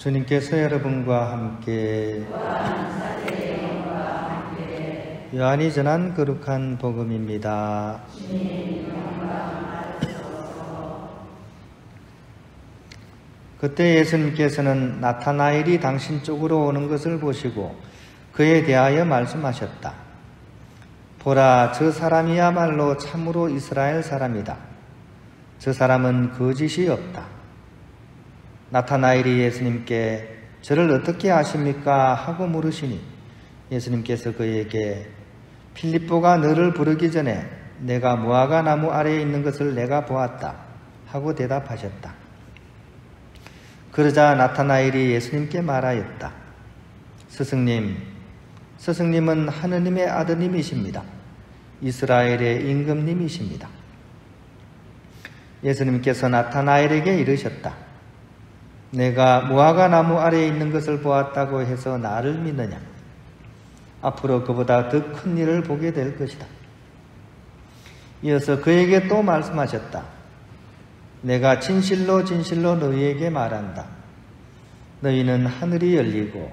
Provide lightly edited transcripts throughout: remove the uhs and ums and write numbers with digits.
주님께서 여러분과 함께 요한이 전한 거룩한 복음입니다. 그때 예수님께서는 나타나엘이 당신 쪽으로 오는 것을 보시고 그에 대하여 말씀하셨다. 보라, 저 사람이야말로 참으로 이스라엘 사람이다. 저 사람은 거짓이 없다. 나타나엘이 예수님께 저를 어떻게 아십니까? 하고 물으시니 예수님께서 그에게 필립보가 너를 부르기 전에 내가 무화과 나무 아래에 있는 것을 내가 보았다 하고 대답하셨다. 그러자 나타나엘이 예수님께 말하였다. 스승님은 하느님의 아드님이십니다. 이스라엘의 임금님이십니다. 예수님께서 나타나엘에게 이르셨다. 내가 무화과 나무 아래에 있는 것을 보았다고 해서 나를 믿느냐? 앞으로 그보다 더 큰 일을 보게 될 것이다. 이어서 그에게 또 말씀하셨다. 내가 진실로 너희에게 말한다. 너희는 하늘이 열리고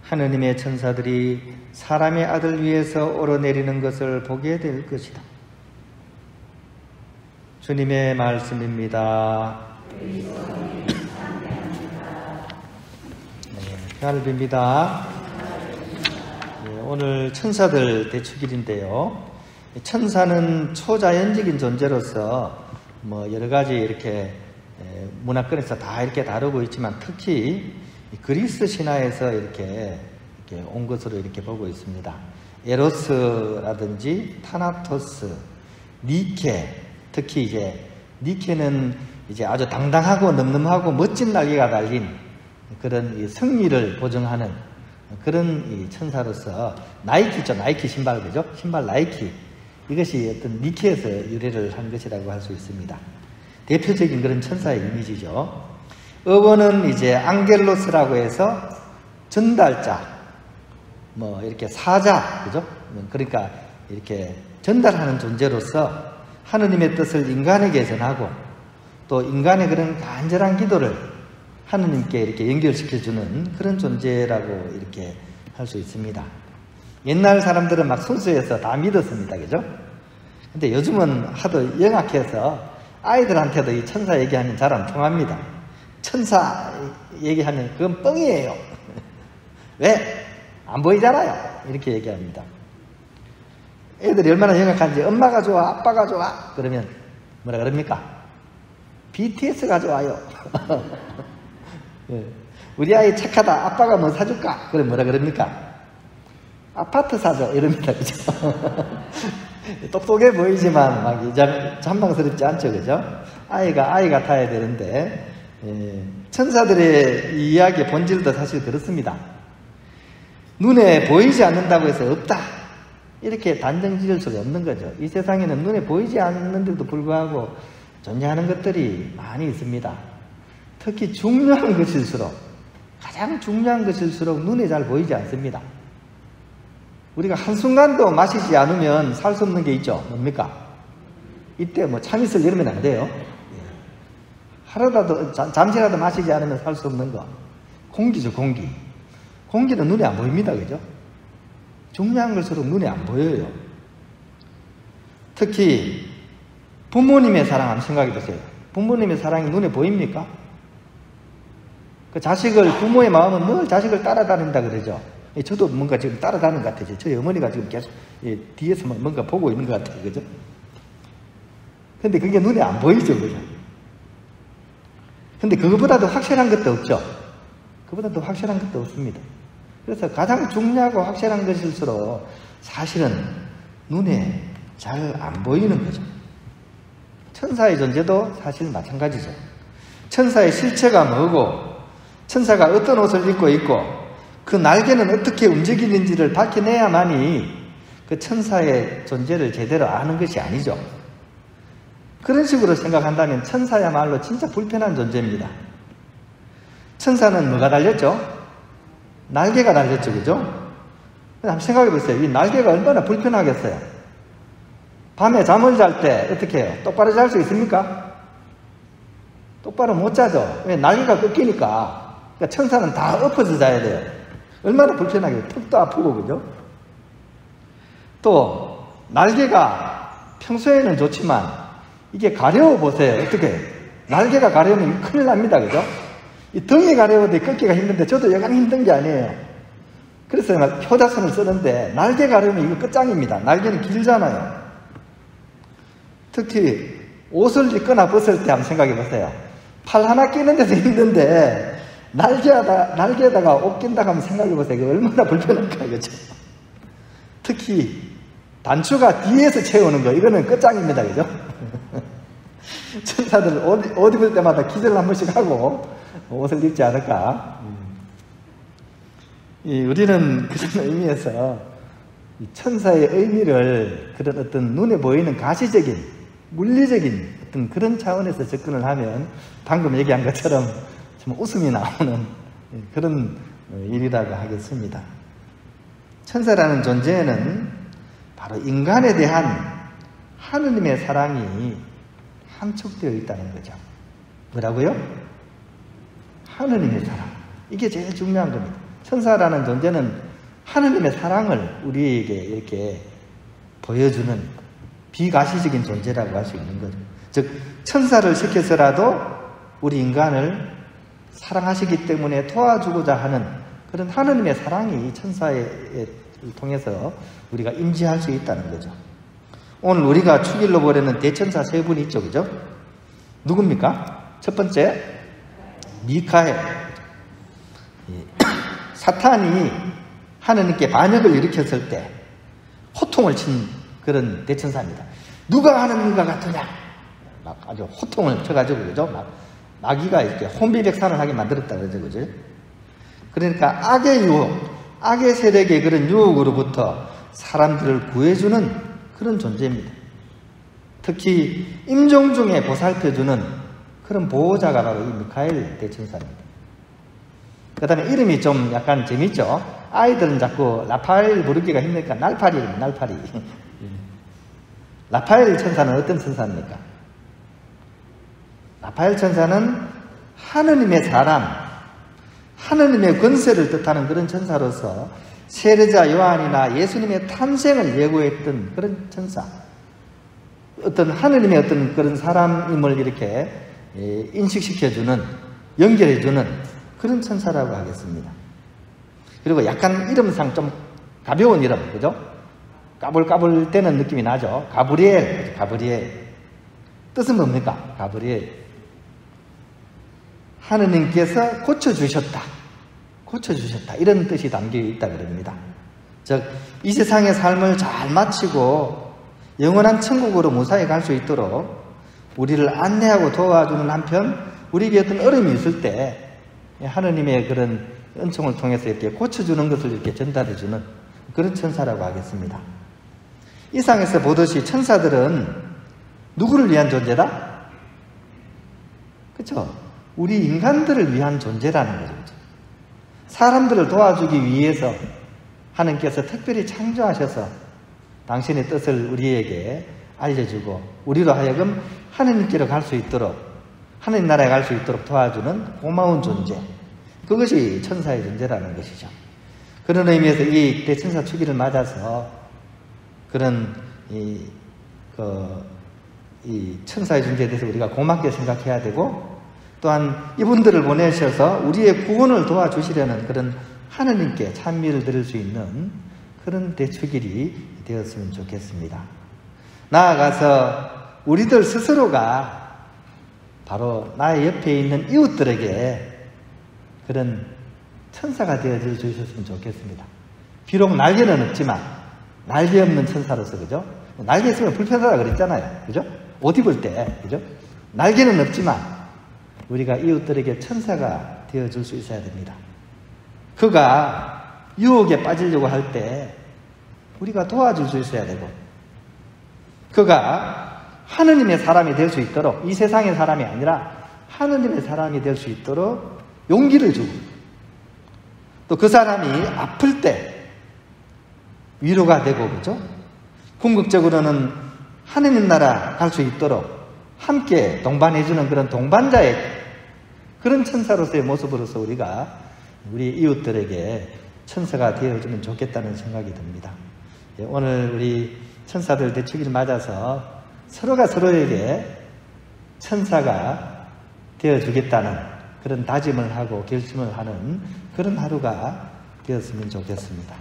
하느님의 천사들이 사람의 아들 위에서 오르내리는 것을 보게 될 것이다. 주님의 말씀입니다. 평안을 빕니다. 오늘 천사들 대축일인데요. 천사는 초자연적인 존재로서 여러 가지 이렇게 문화권에서 다 이렇게 다루고 있지만 특히 그리스 신화에서 이렇게 온 것으로 이렇게 보고 있습니다. 에로스라든지 타나토스, 니케, 특히 이제 니케는 이제 아주 당당하고 늠름하고 멋진 날개가 달린 그런 승리를 보증하는 그런 이 천사로서 나이키 있죠. 나이키 신발, 그죠? 신발 나이키. 이것이 어떤 니케에서 유래를 한 것이라고 할 수 있습니다. 대표적인 그런 천사의 이미지죠. 어원은 이제 앙겔로스라고 해서 전달자, 이렇게 사자, 그죠? 그러니까 이렇게 전달하는 존재로서 하느님의 뜻을 인간에게 전하고 또 인간의 그런 간절한 기도를 하느님께 이렇게 연결시켜주는 그런 존재라고 이렇게 할 수 있습니다. 옛날 사람들은 막 순수해서 다 믿었습니다. 그죠? 근데 요즘은 하도 영악해서 아이들한테도 이 천사 얘기하면 잘 안 통합니다. 천사 얘기하면 그건 뻥이에요. 왜? 안 보이잖아요. 이렇게 얘기합니다. 애들이 얼마나 영악한지 엄마가 좋아, 아빠가 좋아. 그러면 뭐라 그럽니까? BTS가 좋아요. 우리 아이 착하다. 아빠가 뭐 사줄까? 그럼 뭐라 그럽니까? 아파트 사줘. 이럽니다. 그죠? 똑똑해 보이지만 막 잔망스럽지 않죠. 그죠? 아이 같아야 되는데, 천사들의 이야기의 본질도 사실 그렇습니다. 눈에 보이지 않는다고 해서 없다. 이렇게 단정 지을 수가 없는 거죠. 이 세상에는 눈에 보이지 않는데도 불구하고 존재하는 것들이 많이 있습니다. 특히 중요한 것일수록, 가장 중요한 것일수록 눈에 잘 보이지 않습니다. 우리가 한순간도 마시지 않으면 살 수 없는 게 있죠. 뭡니까? 이때 참이슬 이러면 안 돼요. 하루라도, 잠시라도 마시지 않으면 살 수 없는 거. 공기죠, 공기. 공기는 눈에 안 보입니다. 그죠? 중요한 것일수록 눈에 안 보여요. 특히 부모님의 사랑 한번 생각해 보세요. 부모님의 사랑이 눈에 보입니까? 그 자식을, 부모의 마음은 늘 자식을 따라다닌다 그러죠. 저도 뭔가 지금 따라다니는 것 같아요. 저희 어머니가 지금 계속 뒤에서 뭔가 보고 있는 것 같아요. 그죠? 근데 그게 눈에 안 보이죠. 그죠? 근데 그거보다도 확실한 것도 없죠. 그보다도 확실한 것도 없습니다. 그래서 가장 중요하고 확실한 것일수록 사실은 눈에 잘 안 보이는 거죠. 천사의 존재도 사실 마찬가지죠. 천사의 실체가 뭐고 천사가 어떤 옷을 입고 있고 그 날개는 어떻게 움직이는지를 밝혀내야만이 그 천사의 존재를 제대로 아는 것이 아니죠. 그런 식으로 생각한다면 천사야말로 진짜 불편한 존재입니다. 천사는 뭐가 달렸죠? 날개가 달렸죠. 그죠? 한번 생각해 보세요. 이 날개가 얼마나 불편하겠어요. 밤에 잠을 잘 때 어떻게 해요? 똑바로 잘 수 있습니까? 똑바로 못 자죠. 왜? 날개가 꺾이니까. 그러니까 천사는 다 엎어져 자야 돼요. 얼마나 불편하게, 턱도 아프고, 그죠? 또, 날개가 평소에는 좋지만, 이게 가려워 보세요. 어떻게? 날개가 가려우면 큰일 납니다. 그죠? 이 등이 가려워도 꺾기가 힘든데, 저도 여간 힘든 게 아니에요. 그래서 막 효자손을 쓰는데, 날개 가려우면 이거 끝장입니다. 날개는 길잖아요. 특히, 옷을 입거나 벗을 때 한번 생각해 보세요. 팔 하나 끼는 데도 힘든데, 날개에다가 옷 낀다고 하면 생각해 보세요. 이거 얼마나 불편할까, 그죠? 특히, 단추가 뒤에서 채우는 거, 이거는 끝장입니다. 그죠? 천사들 옷 입을 때마다 기절을 한 번씩 하고 옷을 입지 않을까? 우리는 그런 의미에서 천사의 의미를 그런 어떤 눈에 보이는 가시적인, 물리적인 어떤 그런 차원에서 접근을 하면 방금 얘기한 것처럼 좀 웃음이 나오는 그런 일이라고 하겠습니다. 천사라는 존재에는 바로 인간에 대한 하느님의 사랑이 함축되어 있다는 거죠. 뭐라고요? 하느님의 사랑. 이게 제일 중요한 겁니다. 천사라는 존재는 하느님의 사랑을 우리에게 이렇게 보여주는 비가시적인 존재라고 할 수 있는 거죠. 즉, 천사를 시켜서라도 우리 인간을 사랑하시기 때문에 도와주고자 하는 그런 하느님의 사랑이 천사를 통해서 우리가 인지할 수 있다는 거죠. 오늘 우리가 축일로 보려는 대천사 세 분이 있죠. 그죠? 누굽니까? 첫 번째, 미카엘. 사탄이 하느님께 반역을 일으켰을 때 호통을 친 그런 대천사입니다. 누가 하느님과 같으냐? 막 아주 호통을 쳐가지고, 그죠? 막 마귀가 이렇게 혼비백산을 하게 만들었다 그러죠. 그죠? 그러니까 악의 유혹, 악의 세력의 그런 유혹으로부터 사람들을 구해주는 그런 존재입니다. 특히 임종 중에 보살펴주는 그런 보호자가 바로 이 미카엘 대천사입니다. 그 다음에 이름이 좀 약간 재밌죠? 아이들은 자꾸 라파엘 부르기가 힘드니까 날파리 이름이 날파리. 라파엘 천사는 어떤 천사입니까? 라파엘 천사는 하느님의 사람, 하느님의 권세를 뜻하는 그런 천사로서 세례자 요한이나 예수님의 탄생을 예고했던 그런 천사. 어떤 하느님의 어떤 그런 사람임을 이렇게 인식시켜주는, 연결해주는 그런 천사라고 하겠습니다. 그리고 약간 이름상 좀 가벼운 이름, 그죠? 까불까불 때는 느낌이 나죠? 가브리엘, 가브리엘. 뜻은 뭡니까? 가브리엘. 하느님께서 고쳐주셨다. 고쳐주셨다. 이런 뜻이 담겨 있다 그럽니다. 즉, 이 세상의 삶을 잘 마치고 영원한 천국으로 무사히 갈 수 있도록 우리를 안내하고 도와주는 한편 우리에게 어떤 어려움이 있을 때 하느님의 그런 은총을 통해서 이렇게 고쳐주는 것을 이렇게 전달해주는 그런 천사라고 하겠습니다. 이 상에서 보듯이 천사들은 누구를 위한 존재다? 그렇죠? 우리 인간들을 위한 존재라는 거죠. 사람들을 도와주기 위해서 하느님께서 특별히 창조하셔서 당신의 뜻을 우리에게 알려주고 우리로 하여금 하느님께로 갈 수 있도록, 하느님 나라에 갈 수 있도록 도와주는 고마운 존재, 그것이 천사의 존재라는 것이죠. 그런 의미에서 이 대천사 축일을 맞아서 그런 이 천사의 존재에 대해서 우리가 고맙게 생각해야 되고, 또한 이분들을 보내셔서 우리의 구원을 도와주시려는 그런 하느님께 찬미를 드릴 수 있는 그런 대축일이 되었으면 좋겠습니다. 나아가서 우리들 스스로가 바로 나의 옆에 있는 이웃들에게 그런 천사가 되어줄 수 있었으면 좋겠습니다. 비록 날개는 없지만 날개 없는 천사로서, 그죠? 날개 있으면 불편하다 그랬잖아요. 그죠? 옷 입을 때, 그죠? 날개는 없지만 우리가 이웃들에게 천사가 되어줄 수 있어야 됩니다. 그가 유혹에 빠지려고 할 때 우리가 도와줄 수 있어야 되고, 그가 하느님의 사람이 될 수 있도록, 이 세상의 사람이 아니라 하느님의 사람이 될 수 있도록 용기를 주고, 또 그 사람이 아플 때 위로가 되고, 그죠? 궁극적으로는 하느님 나라 갈 수 있도록 함께 동반해주는 그런 동반자의 그런 천사로서의 모습으로서 우리가 우리 이웃들에게 천사가 되어주면 좋겠다는 생각이 듭니다. 오늘 우리 천사들 대축일 맞아서 서로가 서로에게 천사가 되어주겠다는 그런 다짐을 하고 결심을 하는 그런 하루가 되었으면 좋겠습니다.